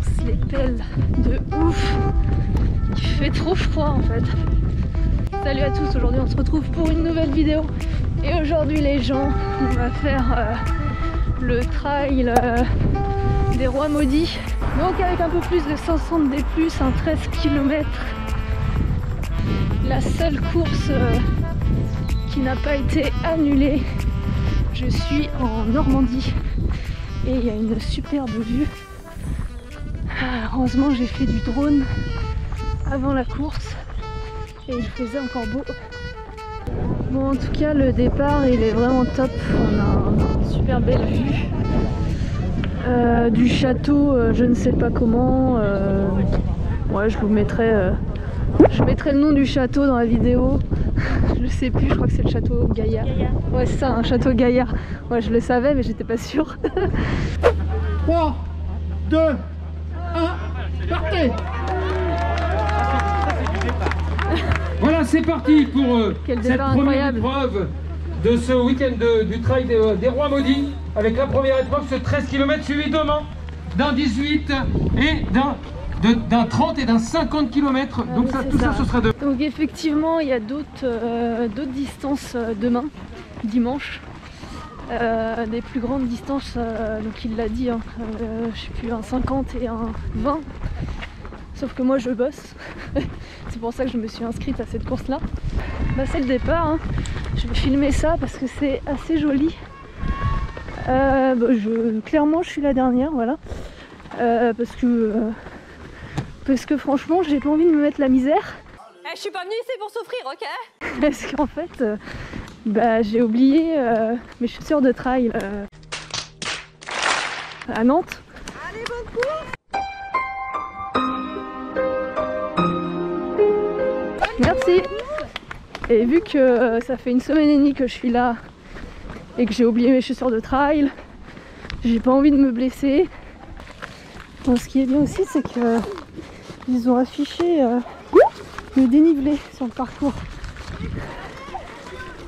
se les pèle de ouf. Il fait trop froid en fait. Salut à tous, aujourd'hui on se retrouve pour une nouvelle vidéo. Et aujourd'hui les gens, on va faire le trail des Rois Maudits. Donc avec un peu plus de 500 D+, un 13 km. La seule course qui n'a pas été annulée. Je suis en Normandie et il y a une superbe vue. Heureusement j'ai fait du drone avant la course et il faisait encore beau. Bon, en tout cas le départ il est vraiment top. On a une super belle vue du château, je ne sais pas comment. Ouais, je vous mettrai je mettrai le nom du château dans la vidéo. Je sais plus, je crois que c'est le château Gaillard. Ouais, c'est ça, un château Gaillard. Ouais, je le savais mais j'étais pas sûre. 3, 2, 1, partez! Voilà, c'est parti pour cette première épreuve de ce week-end du trail des Rois Maudits. Avec la première épreuve, ce 13 km suivi demain d'un 18 et d'un 30 et d'un 50 km. Donc ça, tout ça, ce sera demain. Donc effectivement, il y a d'autres distances demain, dimanche. Des plus grandes distances, donc il l'a dit, hein, je sais plus, un 50 et un 20. Sauf que moi je bosse. C'est pour ça que je me suis inscrite à cette course là. Bah, c'est le départ, hein. Je vais filmer ça parce que c'est assez joli. Clairement je suis la dernière, voilà. Parce que franchement j'ai pas envie de me mettre la misère. Je suis pas venue ici pour souffrir, ok? Parce qu'en fait j'ai oublié mes chaussures de trail à Nantes. Allez, bonne course! Merci. Et vu que ça fait une semaine et demie que je suis là et que j'ai oublié mes chaussures de trail, j'ai pas envie de me blesser. Bon, ce qui est bien aussi, c'est que ils ont affiché le dénivelé sur le parcours.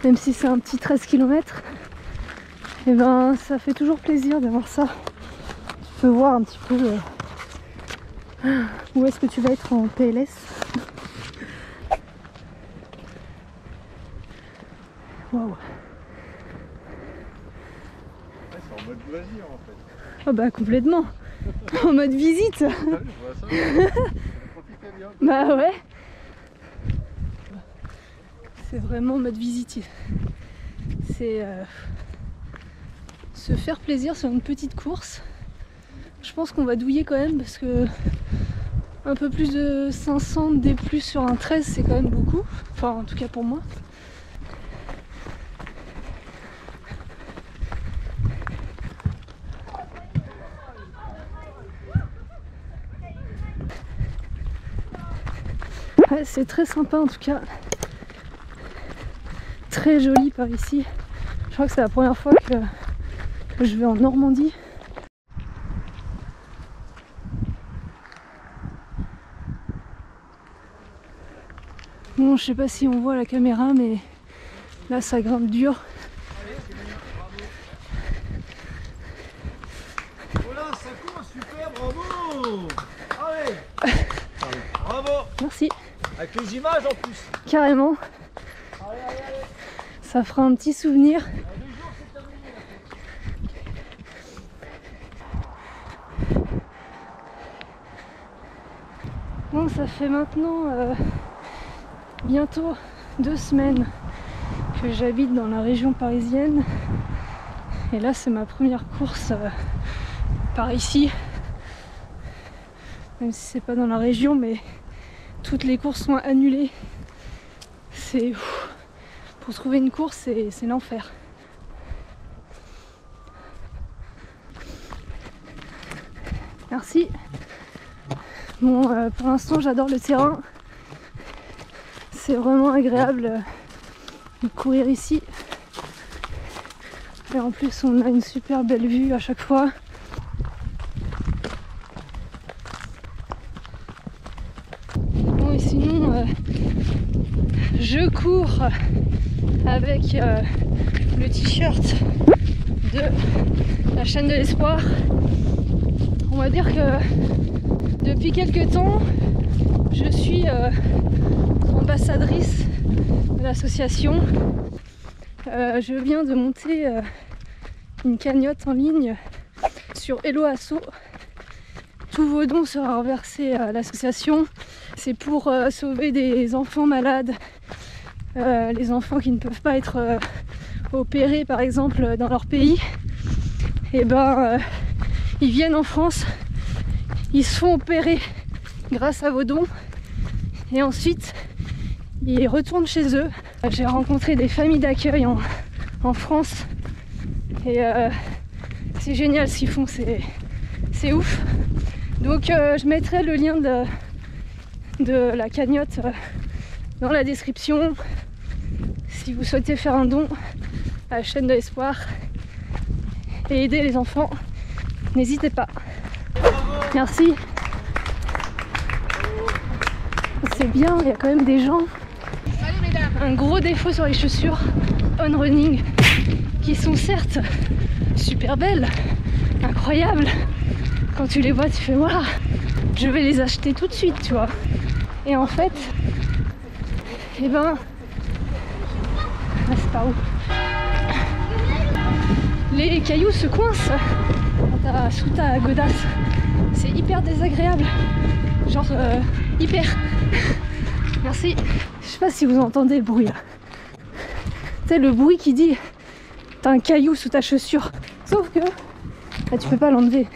Même si c'est un petit 13 km, et ben ça fait toujours plaisir d'avoir ça. Tu peux voir un petit peu où est-ce que tu vas être en PLS. Waouh. C'est en mode loisir en fait. Ah bah complètement. En mode visite. Ah oui, je vois ça. Profitez bien. Bah ouais. C'est vraiment mode visite. C'est se faire plaisir sur une petite course. Je pense qu'on va douiller quand même parce que un peu plus de 500 D+ sur un 13 c'est quand même beaucoup. Enfin en tout cas pour moi. Ouais, c'est très sympa en tout cas. Très joli par ici. Je crois que c'est la première fois que je vais en Normandie. Bon, je sais pas si on voit la caméra, mais là ça grimpe dur. Voilà, ça court, super, bravo. Allez. Bravo. Merci. Avec les images en plus. Carrément. Ça fera un petit souvenir. Bon, ça fait maintenant bientôt 2 semaines que j'habite dans la région parisienne. Et là, c'est ma première course par ici. Même si c'est pas dans la région, mais toutes les courses sont annulées. C'est... Pour trouver une course, c'est l'enfer. Merci. Bon, pour l'instant, j'adore le terrain. C'est vraiment agréable de courir ici. Et en plus, on a une super belle vue à chaque fois. Bon, et sinon, je cours avec le t-shirt de la chaîne de l'espoir. On va dire que Depuis quelques temps, je suis ambassadrice de l'association. Je viens de monter une cagnotte en ligne sur Hello Asso. Tous vos dons seront reversés à l'association. C'est pour sauver des enfants malades, les enfants qui ne peuvent pas être opérés par exemple dans leur pays. Et ben ils viennent en France, ils se font opérer grâce à vos dons et ensuite ils retournent chez eux. J'ai rencontré des familles d'accueil en France et c'est génial ce qu'ils font, c'est ouf. Donc je mettrai le lien de la cagnotte dans la description si vous souhaitez faire un don à la chaîne de l'espoir et aider les enfants, n'hésitez pas. Merci. C'est bien, il y a quand même des gens. Un gros défaut sur les chaussures On Running qui sont certes super belles, incroyables. Quand tu les vois, tu fais waouh, je vais les acheter tout de suite, tu vois. Et en fait, eh ben, c'est pas où. Les cailloux se coincent sous ta godasse. C'est hyper désagréable. Genre hyper. Merci. Je sais pas si vous entendez le bruit là. C'est le bruit qui dit t'as un caillou sous ta chaussure. Sauf que là, tu peux pas l'enlever.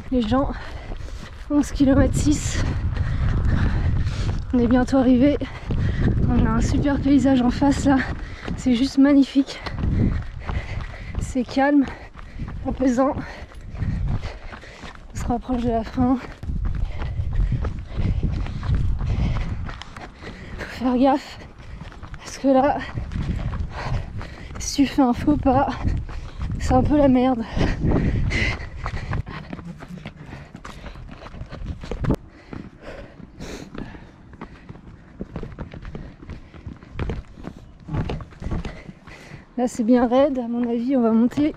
Les gens, 11 km 6. On est bientôt arrivé. On a un super paysage en face là. C'est juste magnifique. C'est calme, apaisant. On se rapproche de la fin. Faut faire gaffe. Parce que là, si tu fais un faux pas, c'est un peu la merde. Là c'est bien raide, à mon avis on va monter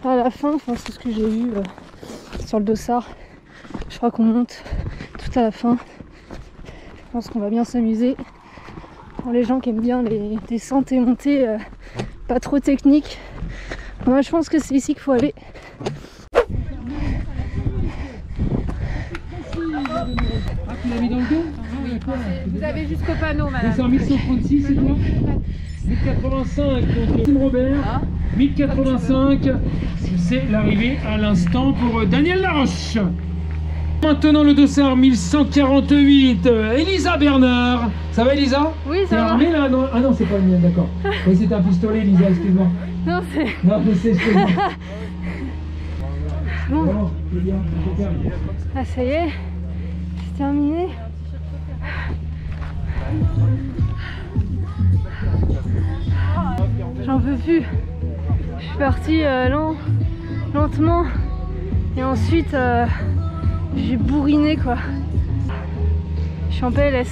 à la fin, enfin c'est ce que j'ai vu sur le dossard. Je crois qu'on monte tout à la fin. Je pense qu'on va bien s'amuser. Pour les gens qui aiment bien les descentes et montées pas trop techniques, moi je pense que c'est ici qu'il faut aller. Vous avez jusqu'au panneau, madame. 1136, c'est quoi 1085, donc Tim Robert, 1085, c'est l'arrivée à l'instant pour Daniel Laroche. Maintenant le dossard 1148, Elisa Bernard. Ça va Elisa? Oui, ça va. Armée, là, non ah non, c'est pas le mien, d'accord. Oui, c'est un pistolet Elisa, excuse-moi. Non, c'est... Non, je sais, excuse-moi. Bon. C'est bien, c'est terminé. Ah ça y est, c'est terminé. J'en peux plus. Je suis partie lentement et ensuite j'ai bourriné quoi. Je suis en PLS.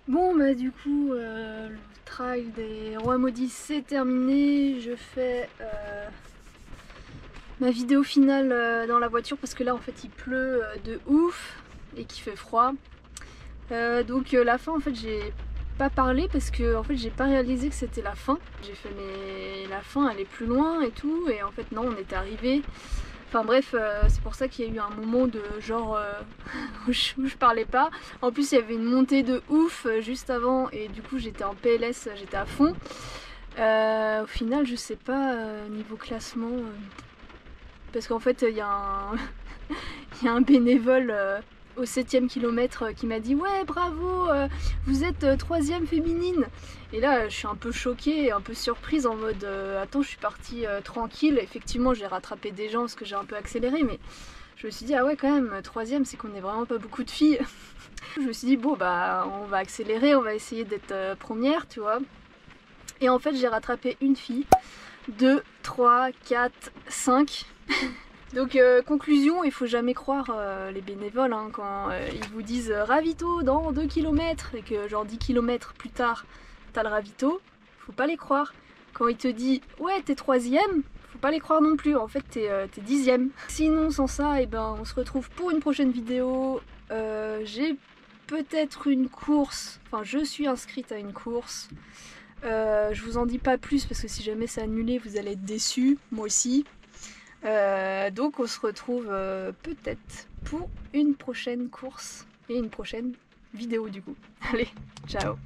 Bon bah du coup le trail des Rois Maudits c'est terminé. Je fais ma vidéo finale dans la voiture parce que là en fait il pleut de ouf et qu'il fait froid. Donc la fin en fait j'ai pas parlé parce que en fait j'ai pas réalisé que c'était la fin. J'ai fait mais la fin elle est plus loin et tout et en fait non on était arrivé. Enfin bref c'est pour ça qu'il y a eu un moment de genre où je parlais pas. En plus il y avait une montée de ouf juste avant et du coup j'étais en PLS, j'étais à fond. Au final je sais pas niveau classement parce qu'en fait il y a un bénévole au 7e kilomètre qui m'a dit ouais bravo vous êtes 3e féminine et là je suis un peu choquée et un peu surprise en mode attends je suis partie tranquille, effectivement j'ai rattrapé des gens parce que j'ai un peu accéléré mais je me suis dit ah ouais quand même 3e c'est qu'on est vraiment pas beaucoup de filles. Je me suis dit bon bah on va accélérer, on va essayer d'être première tu vois et en fait j'ai rattrapé une fille, 2, 3, 4, 5 Donc conclusion, il faut jamais croire les bénévoles hein, quand ils vous disent ravito dans 2 km et que genre 10 km plus tard t'as le ravito, faut pas les croire. Quand il te dit ouais t'es 3e, faut pas les croire non plus, en fait t'es 10e. Sinon sans ça, et ben, on se retrouve pour une prochaine vidéo. J'ai peut-être une course, enfin je suis inscrite à une course. Je vous en dis pas plus parce que si jamais c'est annulé vous allez être déçus, moi aussi. Donc on se retrouve peut-être pour une prochaine course et une prochaine vidéo du coup. Allez, ciao!